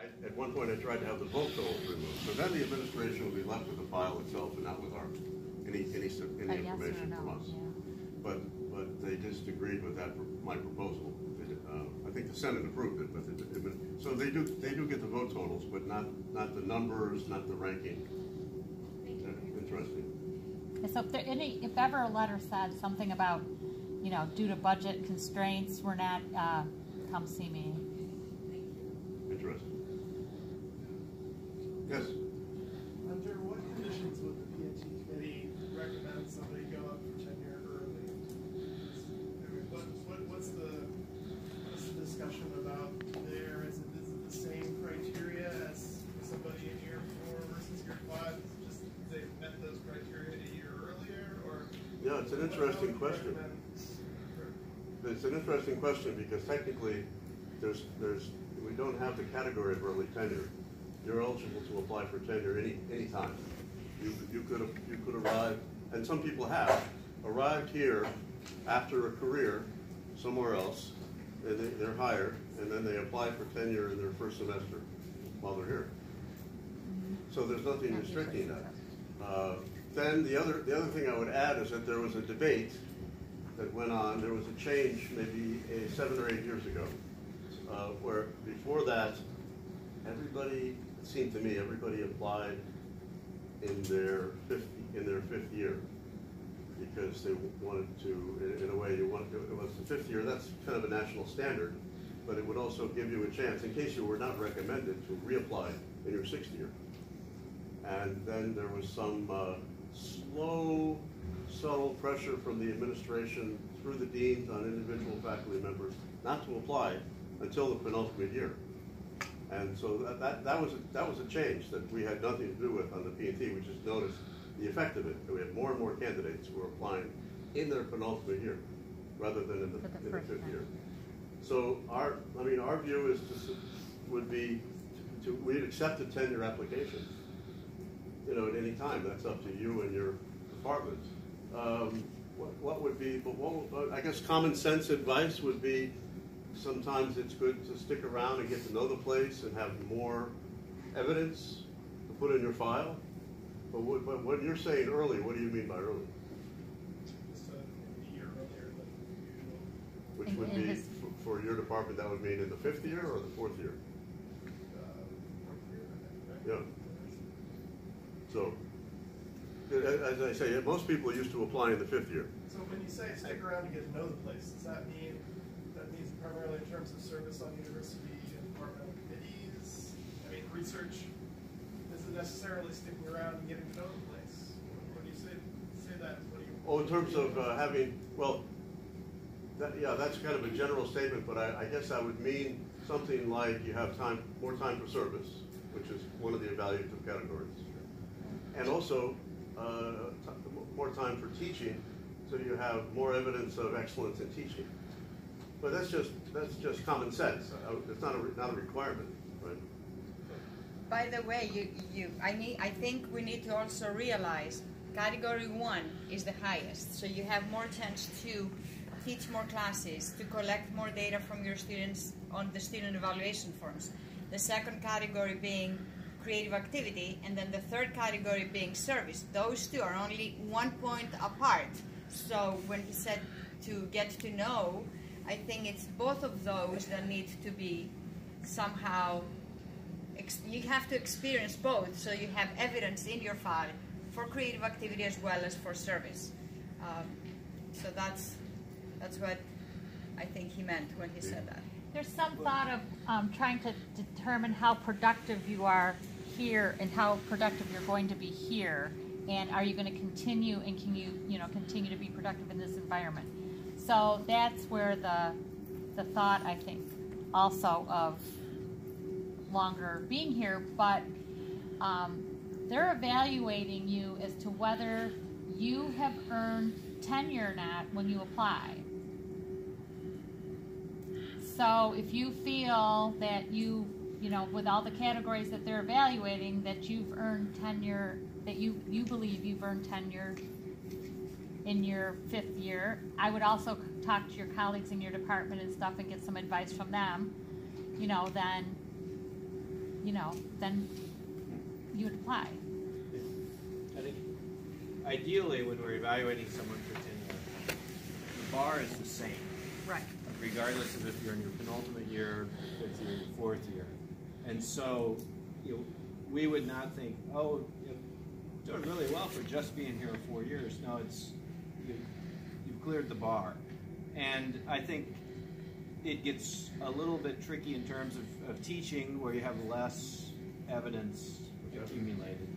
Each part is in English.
At one point, I tried to have the vote totals removed, so then the administration will be left with the file itself and not with any information from us. Yeah. But they disagreed with that my proposal. I think the Senate approved it, but so they do get the vote totals, but not the numbers, not the ranking. Interesting. So if ever a letter said something about, due to budget constraints, we're not, come see me. Interesting. Yes? Under what conditions would the P&T committee recommend somebody go up for tenure early? What's the discussion about there? Is it the same criteria as somebody in year 4 versus year 5? Is it just they met those criteria a year earlier, or? Yeah, it's an interesting question. It's an interesting question because technically, we don't have the category of early tenure. You're eligible to apply for tenure any time. You could arrive, and some people have arrived here after a career somewhere else, and they're hired, and then they apply for tenure in their first semester while they're here. So there's nothing restricting that. Then the other thing I would add is that there was a debate that went on. There was a change maybe 7 or 8 years ago, where before that, everybody, it seemed to me, everybody applied in their fifth year because they wanted to, in a way, it was the 5th year. That's kind of a national standard, but it would also give you a chance in case you were not recommended to reapply in your 6th year. And then there was some slow, subtle pressure from the administration through the deans on individual faculty members not to apply until the penultimate year. And so that was a change that we had nothing to do with on the P&T. We just noticed the effect of it. We had more and more candidates who were applying in their penultimate year rather than in the 5th year. So our view is we'd accept a tenure application. At any time. That's up to you and your department. What would be? I guess common sense advice would be sometimes it's good to stick around and get to know the place and have more evidence to put in your file. But when you're saying early, what do you mean by early? Just a year earlier than usual. Which would be, for your department, that would mean in the 5th year or the 4th year? 4th year, I think, right? Yeah. So, as I say, most people used to apply in the 5th year. So when you say stick around to get to know the place, does that mean primarily in terms of service on university and departmental committees? I mean, research isn't necessarily sticking around and getting to know the place. When you say that, what do you? Oh, in terms of having, well, that's kind of a general statement, but I guess I would mean something like you have more time for service, which is one of the evaluative categories. And also more time for teaching, so you have more evidence of excellence in teaching. But that's just common sense. It's not a requirement, right? By the way, I think we need to also realize Category 1 is the highest, so you have more chance to teach more classes, to collect more data from your students on the student evaluation forms. The second category being creative activity, and then the third category being service. Those two are only 1 point apart. So when he said to get to know, I think it's both of those that need to be somehow, you have to experience both, so you have evidence in your file for creative activity as well as for service. So that's what I think he meant when he said that. There's some thought of trying to determine how productive you are here and how productive you're going to be here, and are you going to continue, and can you continue to be productive in this environment? So that's where the thought, I think, also of longer being here, but they're evaluating you as to whether you have earned tenure or not when you apply. So if you feel that with all the categories that they're evaluating, that you've earned tenure, that you believe you've earned tenure in your 5th year, I would also talk to your colleagues in your department and stuff and get some advice from them, then then you would apply. I think ideally when we're evaluating someone for tenure, the bar is the same, Right. regardless of if you're in your penultimate year, fifth year, fourth year. And so we would not think, oh, you're doing really well for just being here 4 years. No, you've cleared the bar. And I think it gets a little bit tricky in terms of teaching where you have less evidence accumulated.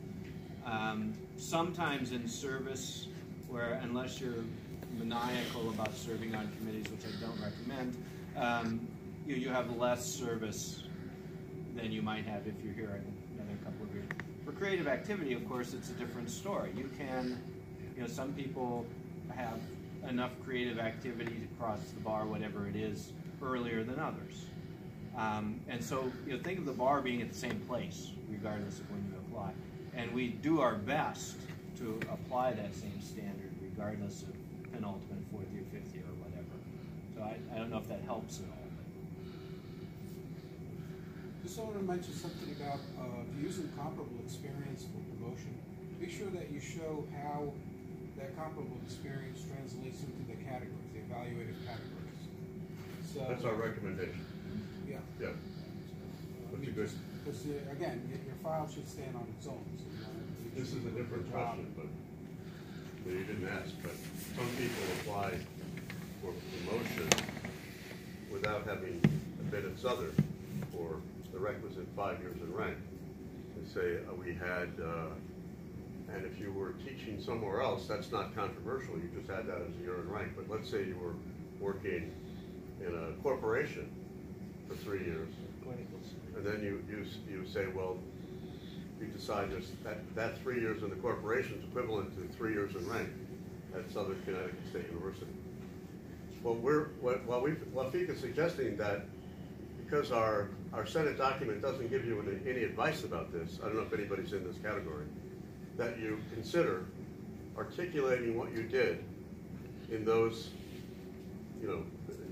Sometimes in service, where unless you're maniacal about serving on committees, which I don't recommend, you have less service than you might have if you're here another couple of years. For creative activity, of course, it's a different story. You can, some people have enough creative activity to cross the bar, whatever it is, earlier than others. And so, think of the bar being at the same place, regardless of when you apply. And we do our best to apply that same standard, regardless of penultimate, fourth year, fifth year, or whatever. So I don't know if that helps at all. Just want to mention something about using comparable experience for promotion. Make sure that you show how that comparable experience translates into the categories, the evaluative categories. So That's our recommendation. Yeah. Yeah. That's a good. Because again, your file should stand on its own. So This is a different question, but you didn't ask. But some people apply for promotion without having been at Southern for the requisite 5 years in rank. They say we had, and if you were teaching somewhere else, that's not controversial. You just had that as a year in rank. But let's say you were working in a corporation for 3 years, and then you say, well, you decide that 3 years in the corporation is equivalent to 3 years in rank at Southern Connecticut State University. Well, what FEC is suggesting that because our Senate document doesn't give you any advice about this, I don't know if anybody's in this category, that you consider articulating what you did in those,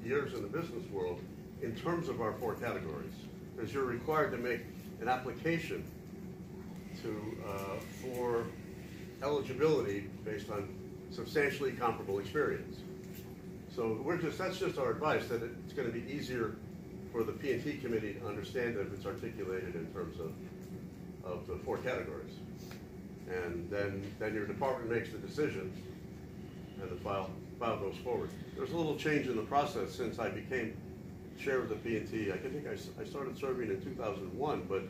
years in the business world in terms of our 4 categories, because you're required to make an application for eligibility based on substantially comparable experience. So that's just our advice, that it's going to be easier for the P&T committee to understand if it's articulated in terms of the 4 categories. And then your department makes the decision and the file goes forward. There's a little change in the process since I became chair of the P&T. I think I started serving in 2001, but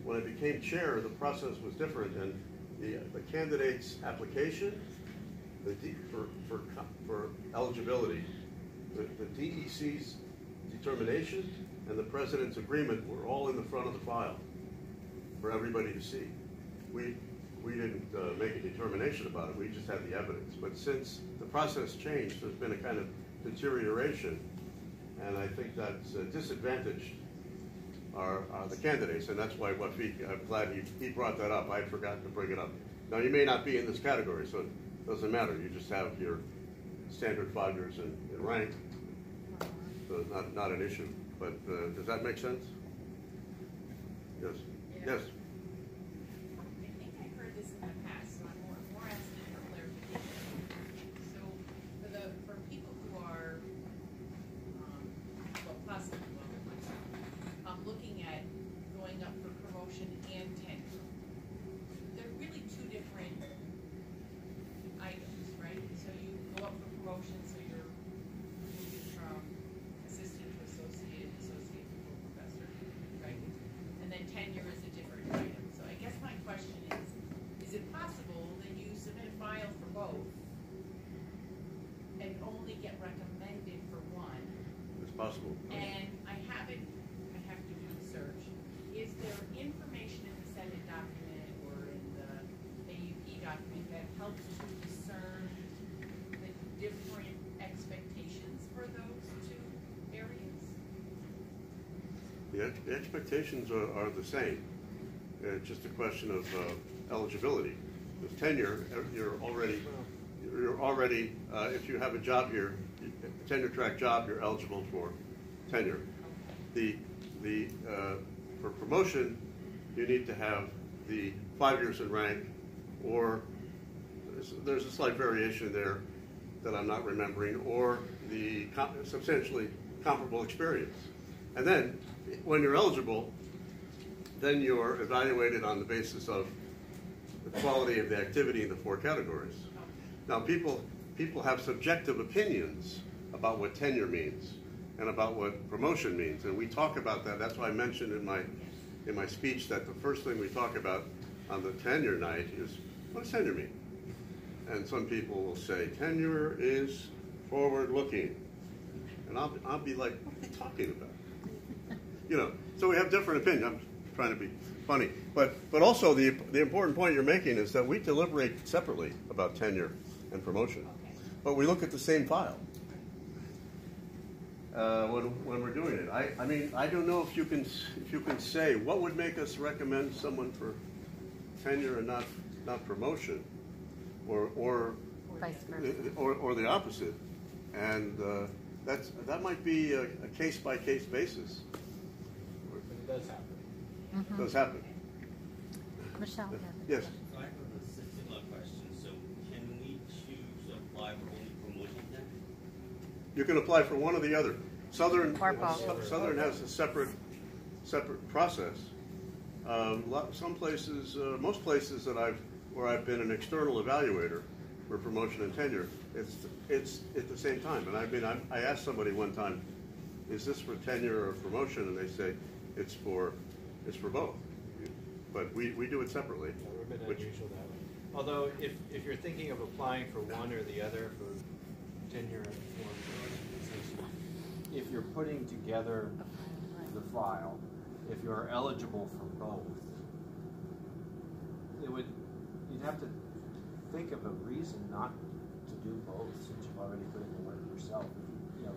when I became chair, the process was different, and the candidate's application for eligibility, the DEC's determination, and the president's agreement were all in the front of the file for everybody to see. We didn't make a determination about it. We just had the evidence. But since the process changed, there's been a kind of deterioration, and I think that's disadvantaged the candidates, and that's why I'm glad he brought that up. I had forgotten to bring it up. Now, you may not be in this category, so it doesn't matter. You just have your standard 5 years in rank, so not an issue. But does that make sense? Yes. Yeah. Yes. I think I heard this in the past, so I'm more asking for clarification. So for people who are, possibly looking at going up for promotion and tenure, they're really 2 different items, right? So you go up for promotion, so you're moving from assistant to associate to full professor, right? And then tenure is a different item. So I guess my question is it possible that you submit a file for both and only get recommended for one? It's possible. And I have to do the search. Is there information in the Senate document or in the AUP document that helps to discern the different expectations for those 2 areas? The expectations are the same. It's just a question of eligibility. With tenure, you're already if you have a job here, a tenure track job, you're eligible for tenure. The for promotion, you need to have the 5 years in rank, or there's a slight variation there that I'm not remembering, or the substantially comparable experience. And then, when you're eligible, then you're evaluated on the basis of the quality of the activity in the 4 categories. Now, people have subjective opinions about what tenure means and about what promotion means, and we talk about that. That's why I mentioned in my speech that the first thing we talk about on the tenure night is, what does tenure mean? And some people will say, tenure is forward-looking. And I'll be like, what are they talking about? You know, so we have different opinions. I'm trying to be funny. But also the important point you're making is that we deliberate separately about tenure and promotion. But we look at the same file when we're doing it. I mean, I don't know if you can say what would make us recommend someone for tenure and not promotion, or Vice versa. or the opposite, and that might be a case-by-case basis. But it does happen. Mhm. Does happen. Michelle? Yes. I have a similar question. So can we choose to apply for only promotion then? You can apply for one or the other. Southern Or both. Southern has a separate process. Some places, most places where I've been an external evaluator for promotion and tenure, it's at the same time. And I mean, I asked somebody one time, is this for tenure or promotion? And they say it's for both. But we do it separately. Yeah, we're a bit unusual that way. Although, if you're thinking of applying for one or the other, for tenure or promotion, if you're putting together the file, if you're eligible for both, you'd have to think of a reason not to do both, since you've already put in the work yourself. You know,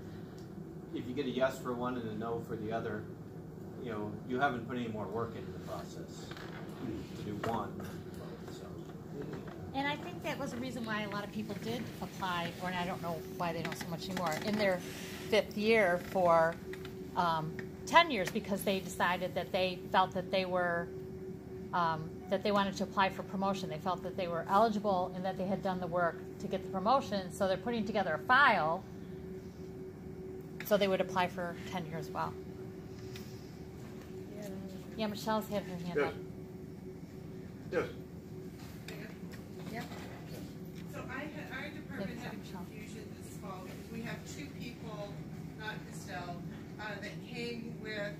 if you get a yes for one and a no for the other, you know, you haven't put any more work into the process to do one. So. And I think that was the reason why a lot of people did apply, or I don't know why they don't so much anymore, in their 5th year for tenures, because they decided that they felt that they were that they wanted to apply for promotion. They felt that they were eligible and that they had done the work to get the promotion, so they're putting together a file so they would apply for tenure as well. Yeah, Michelle's had her hand Yes. up. Yes. Yep. So our department had a confusion this fall because we have 2 people, not Estelle, that came with,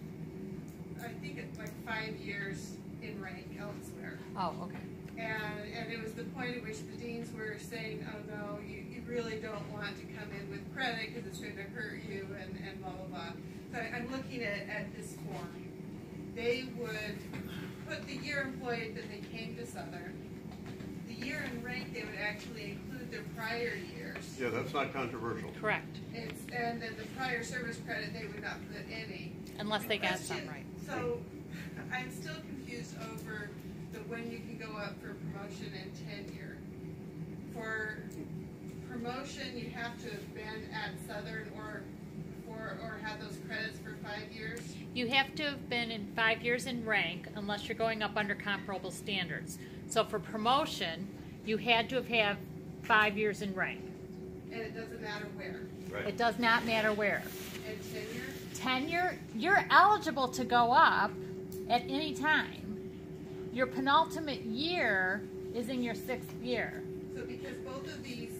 I think it's like 5 years in rank elsewhere. Oh, okay. And it was the point at which the deans were saying, oh no, you really don't want to come in with credit because it's going to hurt you and blah, blah, blah. So I'm looking at this form. They would put the year employed that they came to Southern. The year in rank, they would actually include their prior years. Yeah, that's not controversial. Correct. And then the prior service credit, they would not put any. Unless they got Question, some right. So I'm still confused over when you can go up for promotion and tenure. For promotion, you have to have been at Southern or have those credits for 5 years. You have to have been in 5 years in rank unless you're going up under comparable standards. So for promotion, you had to have 5 years in rank. And it doesn't matter where. Right. It does not matter where. And tenure? Tenure, you're eligible to go up at any time. Your penultimate year is in your 6th year. So because both of these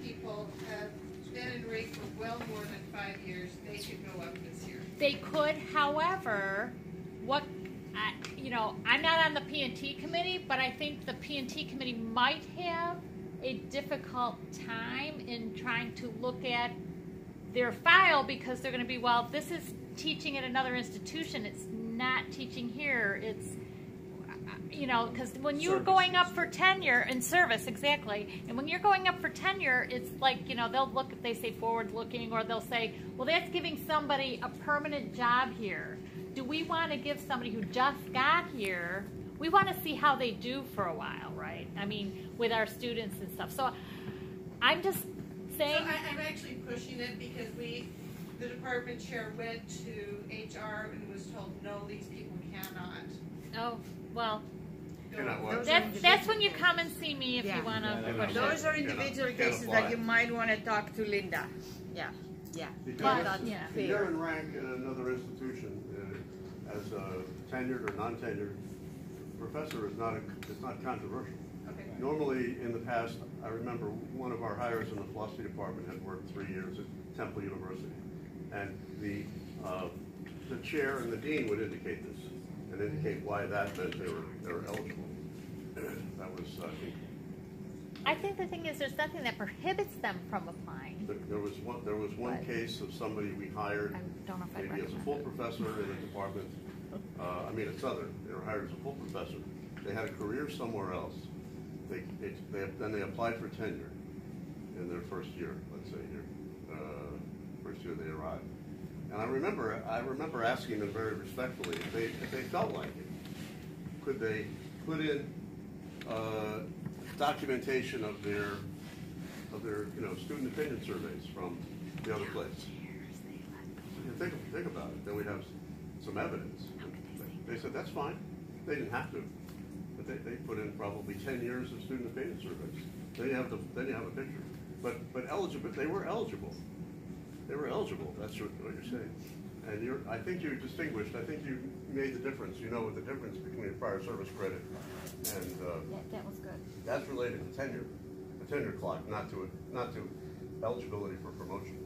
people have been in rank for well more than 5 years, they could go up this year. They could, however, I'm not on the P&T committee, but I think the P&T committee might have a difficult time in trying to look at their file because they're going to be, well, this is teaching at another institution. It's not teaching here. It's, because when you're going up for tenure in service, exactly, and when you're going up for tenure, it's like, they'll look, if they say forward-looking, or they'll say, well, that's giving somebody a permanent job here. Do we want to give somebody who just got here, we want to see how they do for a while, right? I mean, with our students and stuff. So I'm just saying. So I'm actually pushing it because the department chair went to HR and was told, no, these people can't cannot. Oh, well, Cannot what? that's when you come and see me if Yeah. you wanna. Yeah, push it. Those are individual Can't cases apply. that you might want to talk to Linda. Yeah, yeah. Because But, yeah. you're in rank in another institution as a tenured or non-tenured professor is not it's not controversial. Okay. Normally, in the past, I remember one of our hires in the philosophy department had worked 3 years at Temple University, and the chair and the dean would indicate this and indicate why that meant they were eligible. That was I think the thing is, there's nothing that prohibits them from applying. there was one But- case of somebody we hired I don't know if I'd maybe as a recommend full it. professor in a department. I mean, at Southern, they were hired as a full professor. They had a career somewhere else. Then they applied for tenure in their first year, let's say here, first year they arrived. And I remember asking them very respectfully if they felt like it, could they put in documentation of their student opinion surveys from the other place. You think about it, then we'd have some evidence. They said that's fine. They didn't have to, but they put in probably 10 years of student opinion surveys. Then you have a picture. But eligible, they were eligible. They were eligible. That's what you're saying. And I think you distinguished. I think you made the difference. You know what the difference between a prior service credit and That was good. that's related to tenure, the tenure clock, not to eligibility for promotion.